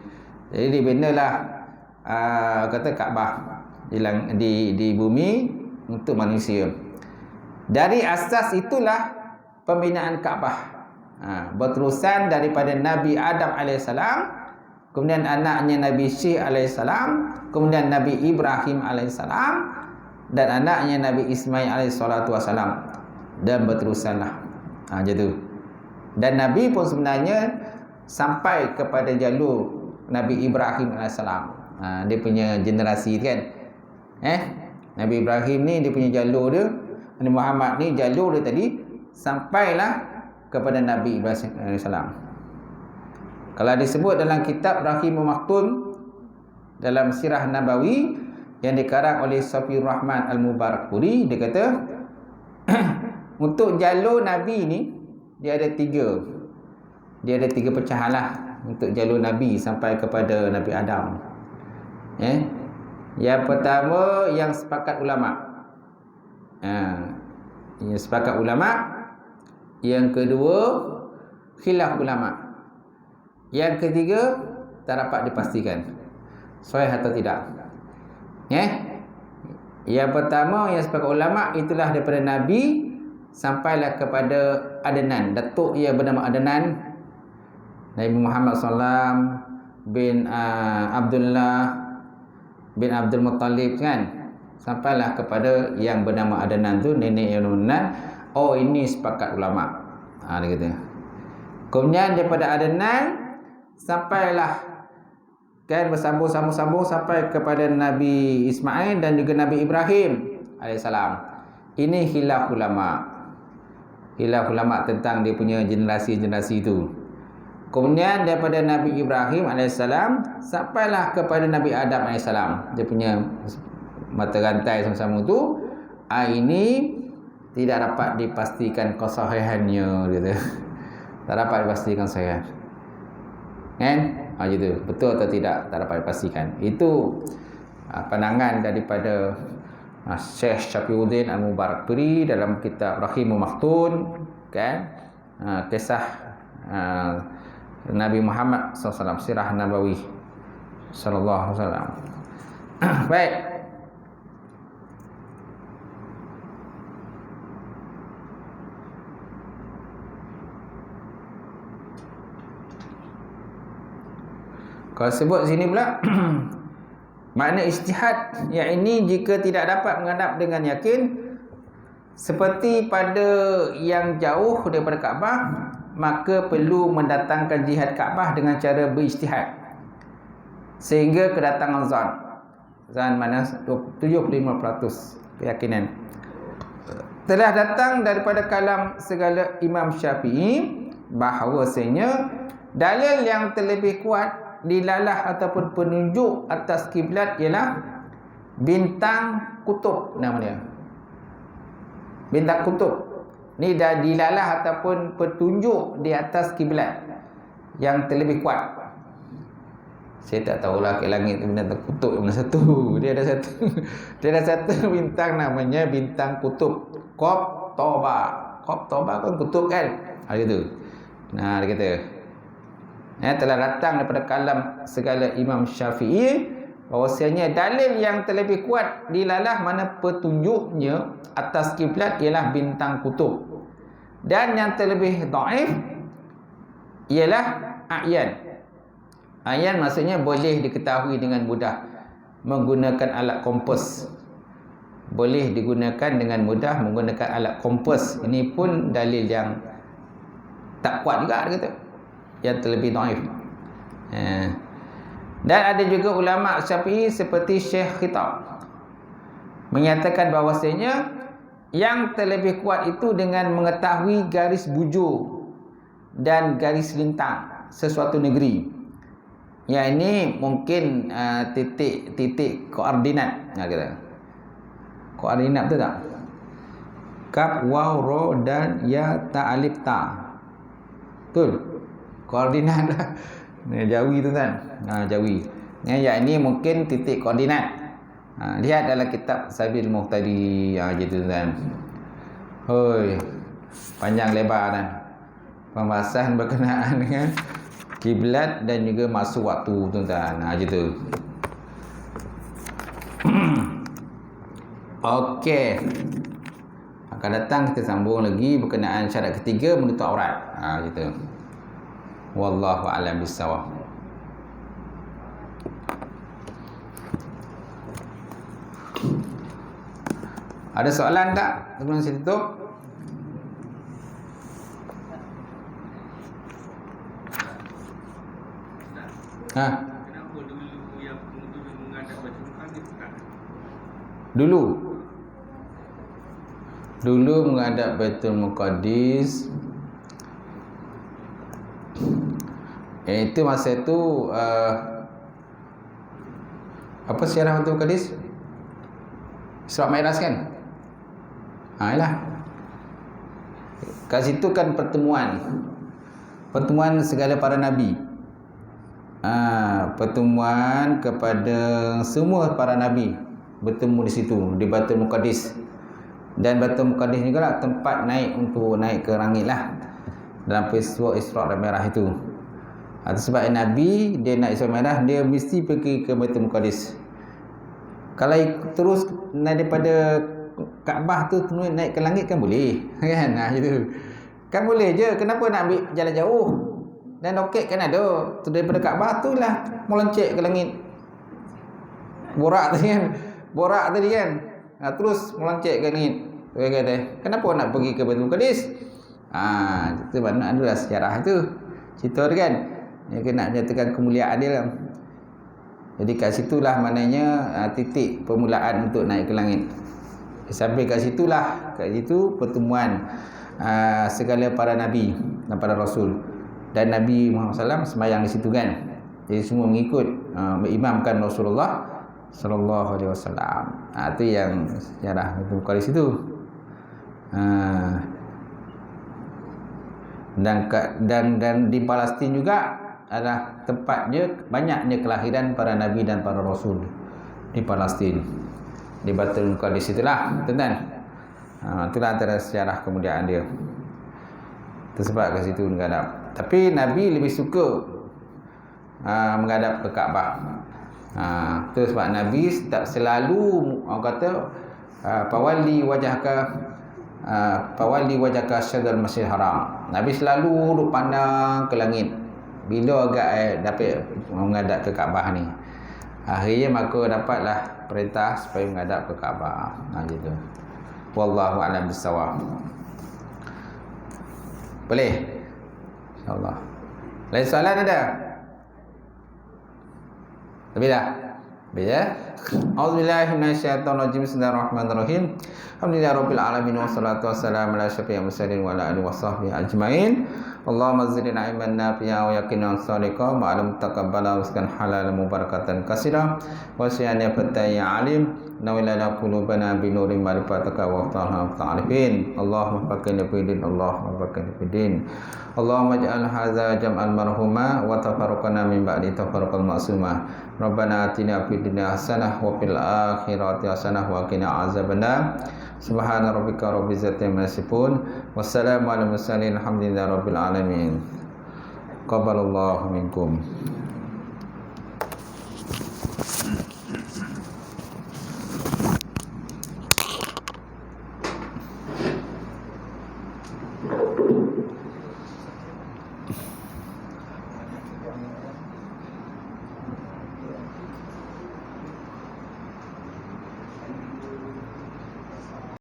dibinalah kata Kaabah di bumi untuk manusia. Dari asas itulah pembinaan Kaabah. Berterusan daripada Nabi Adam AS, kemudian anaknya Nabi Syekh AS, kemudian Nabi Ibrahim AS, dan anaknya Nabi Ismail AS, dan berterusanlah. Macam tu. Dan Nabi pun sebenarnya sampai kepada jalur Nabi Ibrahim AS. Dia punya generasi kan. Nabi Ibrahim ni dia punya jalur dia, Nabi Muhammad ni jalur dia tadi sampailah kepada Nabi Ibrahim AS. Kalau disebut dalam kitab Rahimul Maktun dalam Sirah Nabawi yang dikarang oleh Safiur Rahman Al-Mubarakpuri, dia kata untuk jalur Nabi ni dia ada tiga pecahan lah untuk jalur Nabi sampai kepada Nabi Adam. Yang pertama yang sepakat ulama. Yang sepakat ulama. Yang kedua khilaf ulama. Yang ketiga tak dapat dipastikan sahih atau tidak. Yang pertama yang sepakat ulama itulah daripada Nabi sampailah kepada Adnan, datuk ia bernama Adnan, Nabi Muhammad SAW bin Abdullah bin Abdul Muttalib kan, sampailah kepada yang bernama Adnan tu, nenek yang Adnan. Oh, ini sepakat ulama. Dia kata. Kemudian daripada Adnan sampailah kan bersambung-sambung sampai kepada Nabi Ismail dan juga Nabi Ibrahim alaihissalam. Ini khilaf ulama. Khilaf ulama tentang dia punya generasi-generasi itu. Kemudian daripada Nabi Ibrahim AS sampailah kepada Nabi Adam AS. Dia punya mata rantai sama-sama tu. Ini tidak dapat dipastikan kesahihannya, gitu. Tak dapat dipastikan sahihan. Kan? Gitu. Betul atau tidak? Tak dapat dipastikan. Itu pandangan daripada Syekh Syafiuddin Al-Mubarakpuri dalam kitab Rahimul Maktun, kan? Kisah Nabi Muhammad SAW, Sirah Nabawi sallallahu alaihi wasallam. Baik. Kalau sebut sini pula makna ijtihad yang ini jika tidak dapat menghadap dengan yakin seperti pada yang jauh daripada Kaabah, maka perlu mendatangkan jihad Kaabah dengan cara berijtihad sehingga kedatangan zan mana 75% keyakinan telah datang daripada kalam segala Imam Syafi'i bahawasanya dalil yang terlebih kuat dilalah ataupun penunjuk atas kiblat ialah bintang kutub, nama dia bintang kutub. Ni dah dilalah ataupun petunjuk di atas kiblat yang terlebih kuat. Saya tak tahulah ke langit tu bintang kutub yang mana satu. Dia ada satu bintang namanya bintang kutub, Qab-Toba. Qab-Toba kan kutub kan? Gitu. Nah, dia kata telah datang daripada kalam segala Imam Syafi'i bahawasanya dalil yang terlebih kuat dilalah mana petunjuknya atas kiblat ialah bintang kutub. Dan yang terlebih dhaif ialah a'yan. A'yan maksudnya boleh diketahui dengan mudah menggunakan alat kompas. Boleh digunakan dengan mudah menggunakan alat kompas. Ini pun dalil yang tak kuat juga, dia kata, yang terlebih dhaif. Dan ada juga ulama Syafi'i seperti Syekh Khitab menyatakan bahawasanya yang terlebih kuat itu dengan mengetahui garis bujur dan garis lintang sesuatu negeri. Yang ini mungkin titik koordinat. Kata. Koordinat betul tak? Kaf, waw, ro dan ya, ta, alif, ta. Betul? Koordinat lah. Jawi tu kan? Jawi. Yang ini mungkin titik koordinat. Lihat dalam kitab Sabil Muhtadi gitu kan. Hoi, panjang lebar kan. Pembahasan berkenaan dengan kiblat dan juga masuk waktu tuan-tuan. Gitu. Okey. Akan datang kita sambung lagi berkenaan syarat ketiga menutup aurat. Gitu. Wallahu a'lam bissawab. Ada soalan tak sebelum saya tutup? Kenapa dulu yang dulu menghadap Baitul Maqdis tak? Dulu menghadap Baitul Maqdis. Itu masa itu apa sejarah Baitul Maqdis? Isra Mi'raj kan? Yalah. Kat situ kan pertemuan segala para nabi. Pertemuan kepada semua para nabi bertemu di situ di Baitul Maqdis. Dan Baitul Maqdis ni juga tempat naik ke langit lah dalam peristiwa Isra dan Mi'raj itu. Sebab Nabi dia nak Isra Mi'raj, dia mesti pergi ke Baitul Maqdis. Kalau terus daripada Kaabah tu naik ke langit kan boleh kan? Gitu. Kan boleh je. Kenapa nak ambil jalan jauh? Dan roket kan ada. Tu daripada Kaabah tu lah meloncek ke langit. Borak tadi kan. Terus meloncek ke langit. Kenapa nak pergi ke Baitul Maqdis? Itu mana adalah sejarah tu. Cerita dia kan. Dia nak nyatakan kemuliaan dia lah. Jadi kat situlah maknanya titik permulaan untuk naik ke langit. Sampai kat situlah, kat situ pertemuan segala para nabi dan para rasul. Dan Nabi Muhammad SAW sembahyang di situ kan. Jadi semua mengikut mengimamkan Rasulullah sallallahu alaihi wasallam. Itu yang sejarah Baitul Maqdis itu. Dan di Palestin juga adalah tempatnya banyaknya kelahiran para nabi dan para rasul di Palestin, di Baitul Maqdis itulah, tuan-tuan. Itulah antara sejarah kemuliaan dia. Itu sebab ke situ menghadap. Tapi Nabi lebih suka menghadap ke Kaabah. Itu sebab Nabi tak selalu orang kata pawali wajhaka syadral masjidil haram. Nabi selalu duduk pandang ke langit. Bila agak dapat menghadap ke Kaabah ni, akhirnya maka dapatlah perintah supaya menghadap ke Kaabah. Gitu. Wallahu a'lam bissawab. Boleh? InsyaAllah. Lain soalan ada? Lebih dah? Lebih ya? A'udzubillahi minasyaitonirrajim. Bismillahirrahmanirrahim. Alhamdulillahirabbil alamin wassalatu wassalamu ala asyrafil mursalin wa ala alihi washabbihi ajmain. Allahumma zidna ilman nafi'a wa yaqinan shadiqan wa alam taqabbala rizqan halalan mubarakatan katsira wa siyana fataya alim nawilana qulubana bi nurin ma'rifataka wa ta'ala ta'alifin. Allahumma faqina fidin, Allahumma faqina fidin. Allahumma ij'al hadza jam'an marhuma wa tafarraqana min ba'di tafarraqal ma'suma. Rabbana atina fid dunya hasanah wa fil akhirati hasanah wa qina azabannar. Subhana rabbika rabbil izzati amma yasifun. Wassalamu ala mursalin. Alhamdulillahi rabbil alamin. Qabalallahu minkum.